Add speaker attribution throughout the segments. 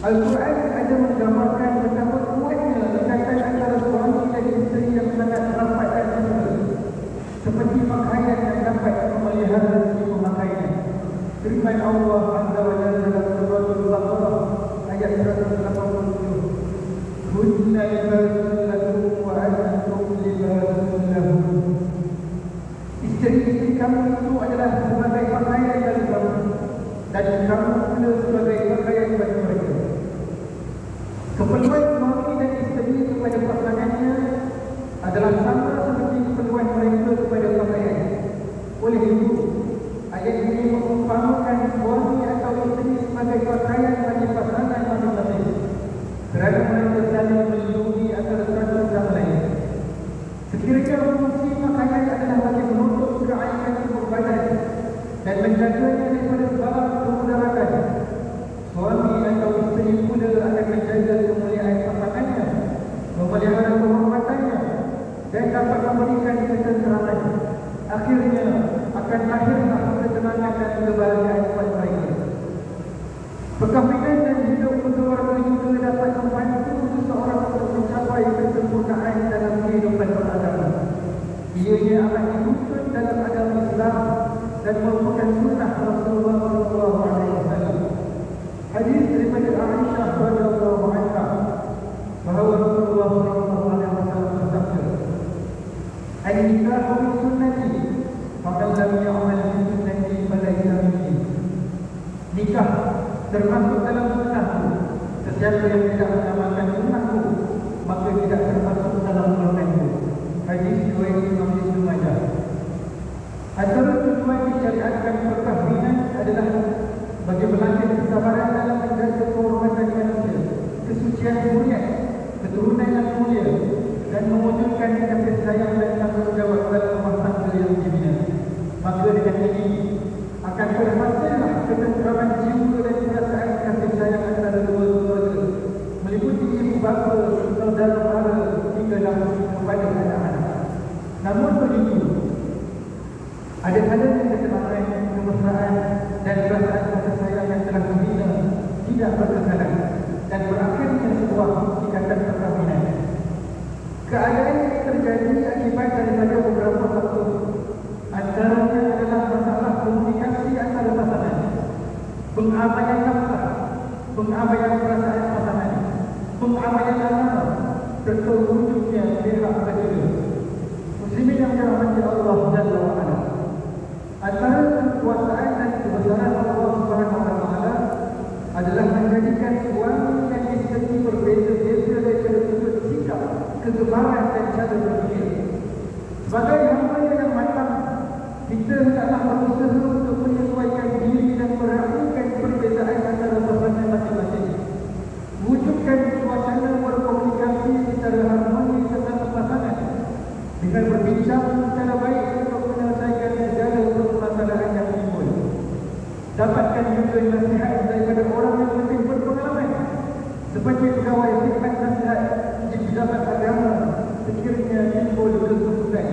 Speaker 1: Al-Quran ada menggambarkan betapa kuatnya ikatan antara suami dan isteri yang sangat rapat dan mesra, seperti pakaian yang dapat memelihara si pemakaian. Firman Allah Azza wa Jalla dalam surah Al-Baqarah ayat 187, "Hunna libasun lakum wa antum libasun lahum." Isteri-isteri kamu itu adalah sebagai pakaian bagi kamu, dan kamu pula sebagai pakaian bagi mereka. Keperluan suami dan isteri kepada pasangannya adalah sama seperti keperluan mereka kepada pakaian. Oleh itu, ayat ini mengumpamakan suami atau isteri sebagai pakaian bagi pasangan masing-masing, kerana mereka saling melindungi antara satu sama lain. Sekiranya fungsi pakaian adalah bagi menutup keaiban tubuh badan dan menjaganya daripada sebab kemudaratan, suami atau isteri pula akan menjaga kemuliaan pasangannya, memelihara kehormatannya, dan dapat memberikan ketenteraman. Akhirnya akan lahirlah ketenangan dan kebahagiaan buat mereka. Perkahwinan dan hidup berkeluarga juga dapat membantu seseorang untuk mencapai kesempurnaan dalam kehidupan beragama. Ianya akan dituntut dalam agama Islam dan merupakan sunnah Rasulullah SAW. Hadis daripada Aisyah radhiyallahu anha bahawa Rasulullah SAW bersabda, "An-nikahu min sunnati, faman lam ya'mal bi sunnati falaysa minni." Nikah termasuk dalam sunnahku. Sesiapa yang tidak mengamalkan sunnahku, maka tidak termasuk dalam golonganku. Hadis riwayat Imam Ibnu Majah. Antara tujuan disyariatkan perkahwinan adalah bagi berlatih kesabaran dalam menjaga kehormatan manusia, kesucian zuriat, keturunan yang mulia, dan mewujudkan kasih sayang dan tanggungjawab dalam rumah tangga yang dibina. Maka dengan ini akan berhasillah ketenteraman jiwa dan perasaan kasih sayang antara dua keluarga, meliputi ibu bapa, saudara mara, hinggalah kepada anak-anak. Namun begitu, ada kalanya ketenangan, kemesraan dan perasaan kasih sayang yang telah dibina tidak berkekalan dan berakhirnya sebuah ikatan perkahwinan. Keadaan ini terjadi akibat daripada beberapa faktor. Antaranya adalah masalah komunikasi antara pasangan, pengabaian nafkah, pengabaian perasaan pasangan, pengabaian amanah, serta wujudnya pihak ketiga. Muslimin yang dirahmati Allah Jalla wa Ala, antara kekuasaan dan kebesaran Allah Subhanahu wa Ta'ala adalah menjadikan suami dan isteri berbeza-beza daripada sudut sikap, kegebaran dan cara berfikir. Sebagai hamba yang matang, kita hendaklah berusaha untuk menyesuaikan diri dan meraihkan perbezaan antara pasangan masing-masing. Wujudkan suasana berkomunikasi secara harmoni sesama pasangan dengan berbincang secara baik untuk menyelesaikan segala permasalahan yang timbul. Dapatkan juga nasihat daripada orang yang lebih berpengalaman, seperti pegawai khidmat nasihat di pejabat agama sekiranya timbul kesulitan.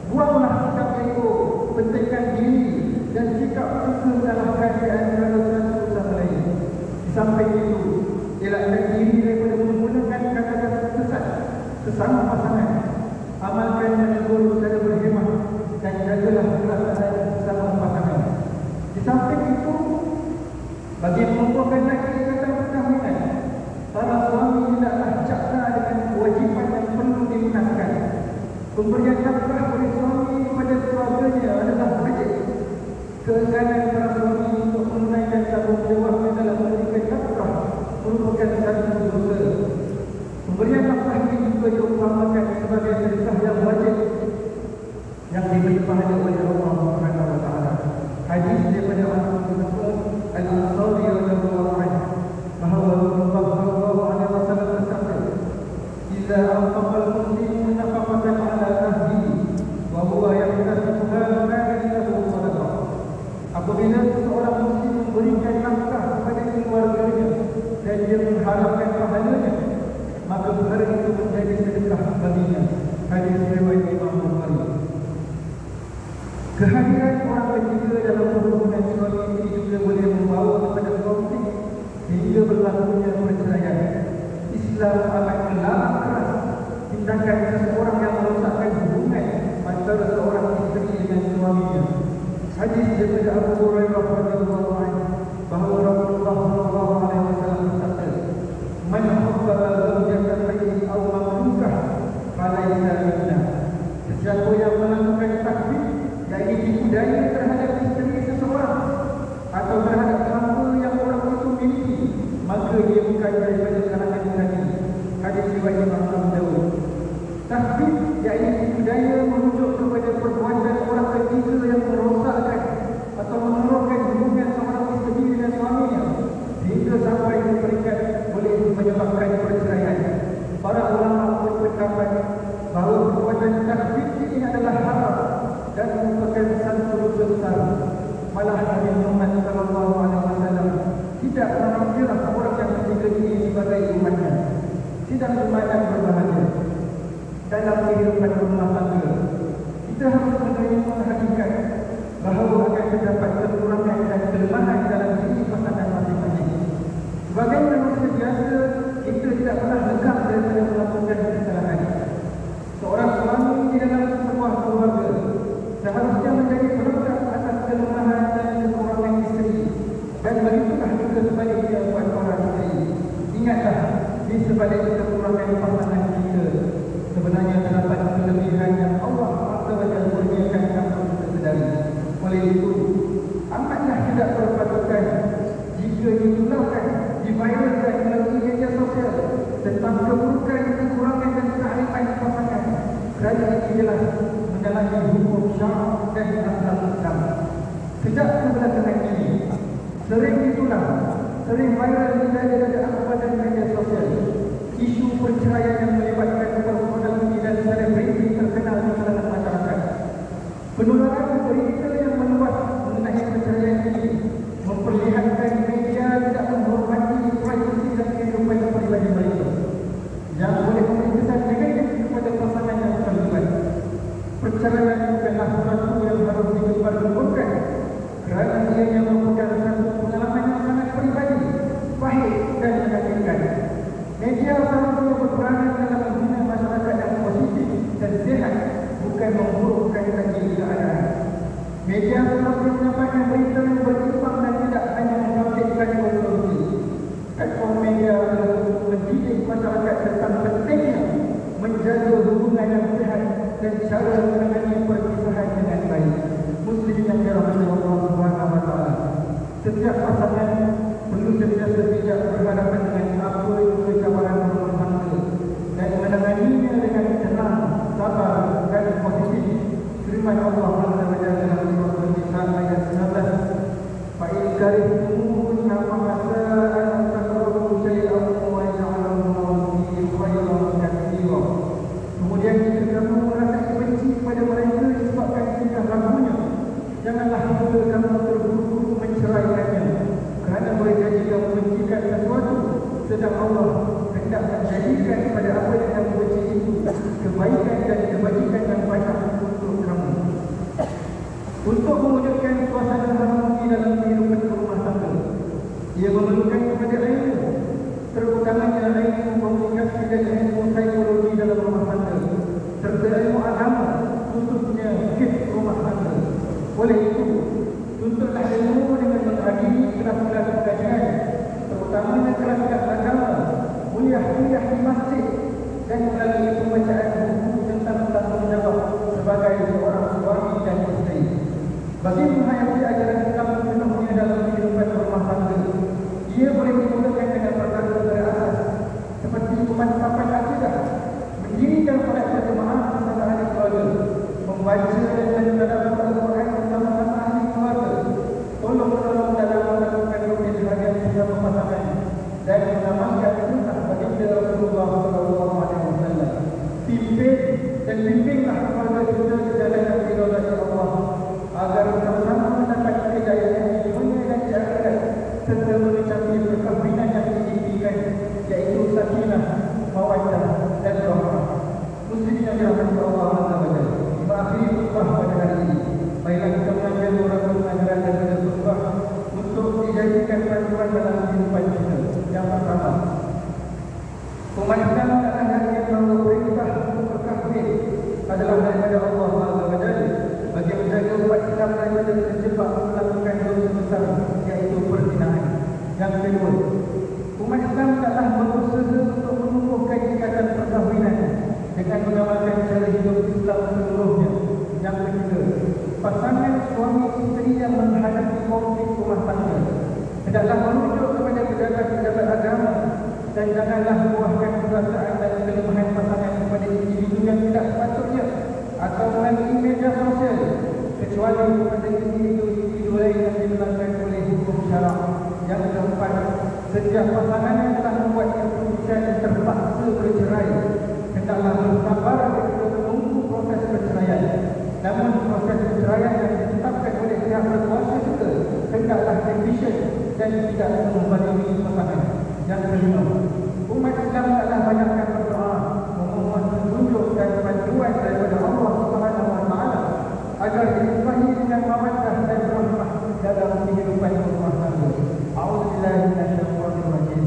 Speaker 1: Buanglah sikap ego, pentingkan diri dan sikap suka menyalahkan di antara satu sama lain. Di samping itu, elakkan diri daripada menggunakan kata-kata sesat sesama pasangan. Amalkan dan tegur secara berhemah dan jagalah perasaan sesama pasangan. Di samping itu, bagi mengumpulkan lagi ikatan perkahwinan, para suami hendaklah cakna dengan kewajipan yang perlu dimunaskan. Pemberian nafkah oleh suami kepada keluarganya adalah wajib. Keengganan para suami untuk menunaikan tanggungjawabnya dalam memberikan nafkah merupakan satu dosa. Pemberian nafkah ini juga diumpamakan sebagai sedekah yang wajib yang diberi pahala oleh Allah Subhanahu wa Ta'ala. Hadis daripada Abu Bakar Al-Ansari radhiyallahu anhu bahawa Rasulullah sallallahu alaihi wasallam bersabda, "Idza anfaqa al-muslimu nafaqatan 'ala ahlihi wa huwa yahtasibuha kana lahu sadaqah." Apabila seorang muslim memberikan nafkah kepada keluarganya dan dia mengharapkan pahalanya, maka perkara itu menjadi sedekah baginya. Hadis riwayat Imam Bukhari. Kehadiran orang ketiga dalam hubungan suami ini juga boleh membawa kepada konflik hingga berlakunya Hadis daripada Abu Hurairah radhiyallahu anhu bahawa Rasulullah sallallahu alaihi wasallam bersabda, "Man habbaba zawjatan baiti aw mamlukah falaysa minna." Siapa yang melakukan takbir, iaitu tipu daya terhadap isteri seseorang atau terhadap hamba yang orang itu miliki, maka dia bukan daripada kalangan kami. Hadis riwayat Imam Abu Dawud. Takbir iaitu tipu daya merujuk kepada perbuatan orang ketiga yang merosakkan atau mengeluarkan hubungan seorang isteri dengan suaminya hingga sampai ke peringkat boleh menyebabkan perceraian. Para ulama berpendapat bahawa perbuatan takbir ini adalah haram dan merupakan satu dosa besar. Malah Nabi Muhammad sallallahu alaihi wasallam tidak mengira orang yang ketiga ini sebagai umatnya. Tidak umatnya berbahagia dalam kehidupan rumah tangga. Kita harus menerima hakikat bahawa akan terdapat kekurangan dan kelemahan dalam diri pasangan masing-masing. Sebagai manusia biasa, kita tidak pernah lekang daripada melakukan kesalahan. Seorang suami di dalam sebuah keluarga seharusnya menjadi pelengkap atas kelemahan dan kekurangan isteri, dan begitulah juga sebaliknya buat orang isteri. Ingatlah, di sebalik kekurangan pasangan kita sebenarnya terdapat kelebihan yang Allah SWT kurniakan tanpa kita sedari. Oleh itu, amatlah tidak berpatutan jika ditularkan, diviralkan melalui media sosial tentang keburukan, kekurangan dan keaiban pasangan, kerana ini jelas menyalahi hukum syarak dan asal Islam. Sejak kebelakangan ini, sering ditular, sering viral di daya-daya akhbar dan media sosial isu perceraian yang melibatkan personaliti dan selebriti terkenal di kalangan masyarakat. Penularan berita yang meluas mengenai perceraian ini memperlihatkan media tidak menghormati privasi dan kehidupan peribadi mereka yang boleh memberikan negatif kepada pasangan yang terlibat. Perceraian bukanlah sesuatu yang harus digembar-gemburkan kerana ianya merupakan satu pengalaman yang sangat peribadi, pahit dan menyakitkan. Media seharusnya berperanan dalam membina masyarakat yang positif dan sihat, bukan memburukkan saja keadaan. Media seharusnya menyampaikan berita yang berimbang dan tidak hanya mengkhawatirkan konsumsi. Platform media adalah untuk mendidik masyarakat tentang pentingnya menjaga hubungan yang sihat dan cara menangani perpisahan dengan baik. Muslim yang dirahmati Allah Subhanahu wa taala. Setiap pasangan perlu sentiasa bijak berhadapan dengan apa itu cabaran rumah tangga dan menanganinya dengan tenang, sabar dan positif. Firman Allah dalam surah An-Nisa ayat 19, "Fa in karihtumuhunna fa asaa an takrahu shay'an wa yaj'alallahu fihi khairan katsiran." Kemudian jika kamu merasa benci kepada mereka disebabkan tingkah lakunya, janganlah pula kamu terburu-buru menceraikannya, kerana mereka jika membencikan sesuatu sedang Allah hendak menjadikan pada apa yang kamu benci itu kebaikan dan kebajikan yang banyak untuk kamu. Untuk mewujudkan suasana harmoni dalam kehidupan rumah tangga, ia memerlukan kepada ilmu, terutamanya ilmu komunikasi dan ilmu psikologi dalam rumah tangga, serta ilmu agama, khususnya fikih rumah tangga. Oleh itu, tuntutlah ilmu dengan menghadiri kelas-kelas kajian, terutamanya kelas-kelas agama, kuliah-kuliah di masjid, dan melalui pembacaan buku tentang tanggungjawab sebagai seorang suami dan isteri. Bagi menghayati ajaran Islam sepenuhnya dalam kehidupan rumah tangga, ia boleh dimulakan dengan perkara berasas seperti pemantapan akidah, mendirikan solat berjemaah bersama ahli keluarga, membaca dan mentadabbur Al-Quran bersama-sama ahli keluarga, tolong-menolong dalam melakukan rutin harian bersama pasangan, dan mengamalkan sunnah baginda Rasulullah sallallahu alaihi wasallam. Pimpin dan bimbinglah keluarga kita ke jalan yang diridhai Allah agar sama-sama mendapat kejayaan di dunia dan di akhirat, serta mencapai perkahwinan yang diimpikan, yaitu sakinah, mawaddah dan rahmah. Muslim yang dirahmati Allah Azza wa Jalla. Mengakhiri khutbah pada hari ini, baiklah kita mengambil beberapa pengajaran daripada khutbah untuk dijadikan panduan dalam kehidupan kita. Yang pertama, pemahaman akan hakikat bahawa perintah untuk berkahwin adalah daripada Allah Azza wa Jalla bagi menjaga umat Islam daripada terjebak Yang kedua, umat Islam telah berusaha untuk menumbuhkan ikatan perkahwinan dengan mengamalkan cara hidup Islam seluruhnya. Yang ketiga, pasangan suami isteri yang menghadapi konflik rumah tangga hendaklah merujuk kepada pejabat-pejabat agama dan janganlah buahkan perasaan dan kelemahan pasangan kepada individu yang tidak sepatutnya atau melalui media sosial, kecuali kepada individu-individu lain yang dibenarkan oleh hukum syarak. Yang keempat, setiap pasangan yang telah membuat keputusan terpaksa bercerai hendaklah bersabar ketika menunggu proses perceraian. Namun proses perceraian yang ditetapkan oleh pihak berkuasa juga hendaklah efisien dan tidak membandingi pasangan. Yang kelima, umat Islam hendaklah banyakkan berdoa memohon petunjuk dan bantuan daripada Allah Subhanahu Wa Taala agar diiringi dengan mawaddah dan rahmah dalam kehidupan rumah tangga. A'udzubillahi minasyaitonir rajim.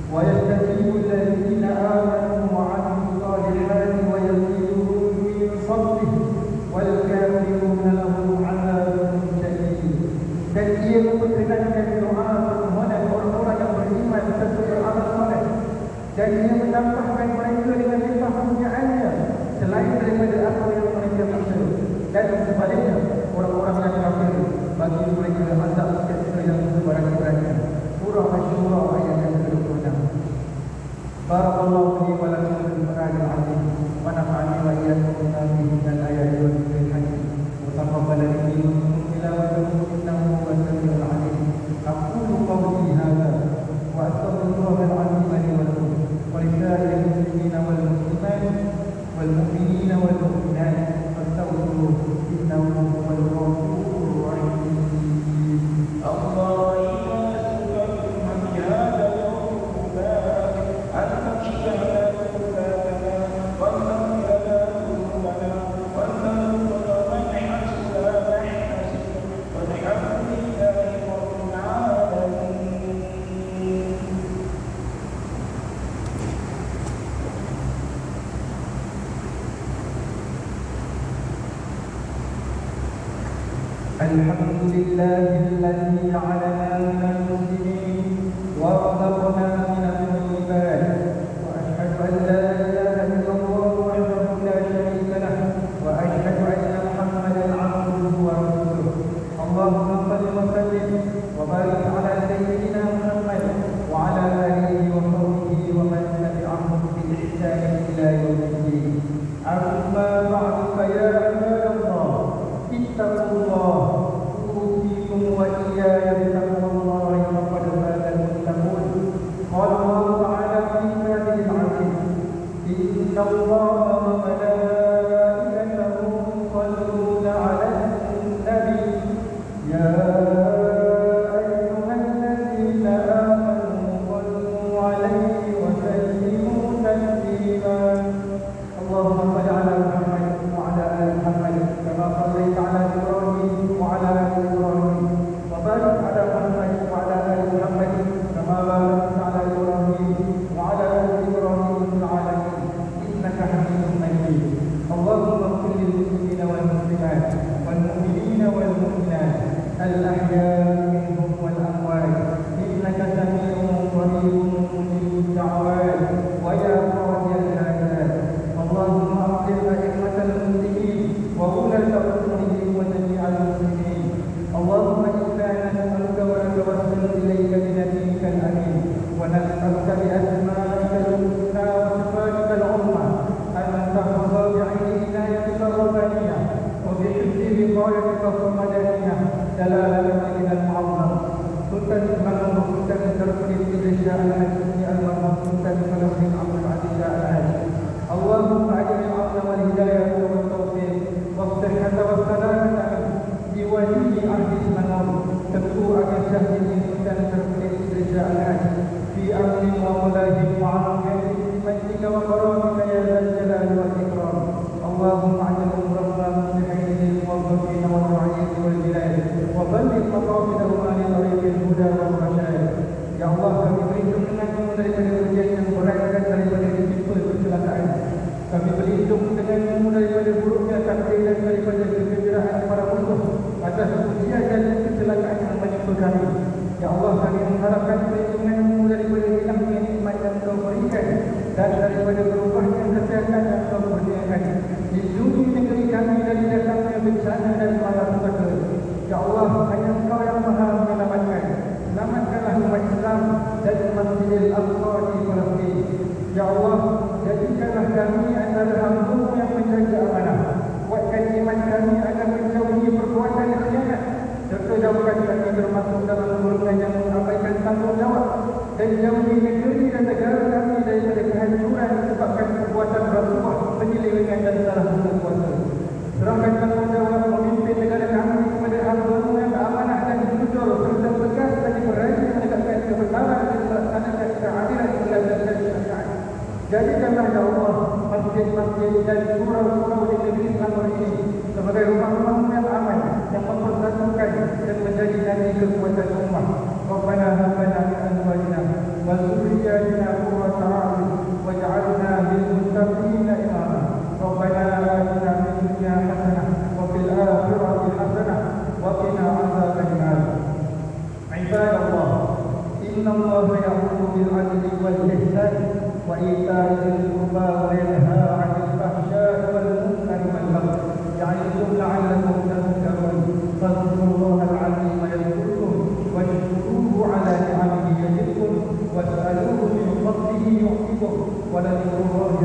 Speaker 1: Wa yastajibu alladziina aamanu wa 'amilus shalihati wa yaziduhum min fadlihi wal kafiruna lahum 'adzabun syadid. Dan ia memperkenankan doa permohonan orang-orang yang beriman serta beramal soleh, dan ia menambahkan mereka dengan limpah kurniaannya selain daripada apa yang mereka minta. Dan sebaliknya, orang-orang yang kafir bagi mereka azab seksa yang seberat-beratnya. Surah Asy-Syura ayat yang ke-26. Barakallahu li wa lakum fil Qur'anil 'azim wa nafa'ani wa iyyakum bima fihi min al-ayati wal dhikril hakim. Wa taqabbal minkum tilawatahu innahu huwas samiul 'alim. Aqulu qawli hadza wa astaghfirullahal 'azim li wa lakum wa lisa'iril muslimina wal muslimat wal mu'minina wal mu'minat fastaghfiruhu innahu huwal ghafurur rahim. الحمد لله الذي جعلنا من المسلمين ورزقنا من الطيبات، واشهد ان لا اله الا الله وحده لا شريك له، واشهد ان محمدا عبده ورسوله. اللهم صل وسلم وبارك على سيدنا محمد وعلى اله وصحبه ومن تبعهم باحسان الى يوم الدين. اما بعد فيا عباد الله اتقوا الله أوصيكم وإياي بتقوى الله فقد فاز المتقون. قال الله تعالى في كتابه العزيز: إن الله وملائكته يصلون على النبي يا أيها الذين آمنوا صلوا عليه وسلموا تسليما. اللهم صل على محمد وعلى آل محمد كما صليت على إبراهيم وعلى آل إبراهيم، وبارك على محمد وعلى آل محمد كما باركت على إبراهيم وعلى آل إبراهيم في العالمين إنك حميد مجيد. اللهم اغفر للمسلمين والمسلمات والمؤمنين والمؤمنات الأحياء منهم والأموات إنك سميع قريب مجيب الدعوات ويا قاضي الحاجات. اللهم أصلح أئمة المسلمين وولاة أمورهم وجميع المسلمين. اللهم إنا نسألك ونتوسل إليك بنبيك الأمين ونسألك بأسمائك الحسنى وصفاتك العظمى أن تحفظ بعين عنايتك الربانية وبحفظ وقايتك الصمدانية دلالة إلى المعظم سلطان الملك سلطان تركني الرجاء الحكيم المرحوم سلطان فلوح عبد العزيز الحاج. اللهم أجل العون والهداية والتوفيق والصحة والسلامة بولي عهد المنور تبدو عن شهد سلطان تركني الرجاء الحاج في أمن وملاه وعافية بمجدك وكرامك يا ذا الجلال والإكرام. اللهم اجعل أمرنا مصلحين للموظفين والرعية والبلاد وبلغ مقاصدهم عن طريق الهدى والرشاد. Ya Allah, kami berlindung denganmu daripada ujian yang berat dan daripada risiko kecelakaan. Kami berlindung denganmu daripada buruknya takdir dan daripada kegembiraan para musuh atas ujian dan kecelakaan yang menimpa kami. Ya Allah, kami mengharapkan bencana dan malapetaka. Ya Allah, hanya Engkau yang Maha menyelamatkan. Selamatkanlah umat Islam dari Masjidil Aqsa di Palestin. Ya Allah, jadikanlah kami antara hamba-Mu yang menjaga amanah. Kuatkan iman kami agar menjauhi perbuatan khianat. Serta jauhkan kami termasuk dalam golongan yang mengabaikan tanggungjawab. Dan jauhi negeri dan negara kami daripada kehancuran disebabkan perbuatan rasuah, penyelewengan dan salah guna kuasa. Serahkan tanggungjawab memimpin negara kami kepada hamba-Mu yang amanah dan jujur serta tegas dan berani menegakkan kebenaran dan melaksanakan keadilan Islam dan syariat. Jadikanlah ya Allah masjid-masjid dan surau-surau di negeri Selangor ini sebagai rumah-rumah yang aman, yang mempersatukan dan menjadi nadi kekuatan ummah. Rabbana hab lana min azwajina wa dhurriyyatina qurrata a'yun waj'alna lil muttaqina imama. Rabbana atina fid dunya hasanah wa fil akhirati hasanah wa qina adzaban nar. Ibadallah, inna Allaha ya'muru bil 'adli wal ihsan wa ita'i dzil qurba wa yanha 'anil fahsya'i wal munkari wal baghi ya'idukum la'allakum tadhakkarun. Fadhkurullahal 'azima yadhkurkum washkuruhu 'ala ni'amihi yazidkum was'aluhu min fadlihi yu'tikum wa la dhikrullahi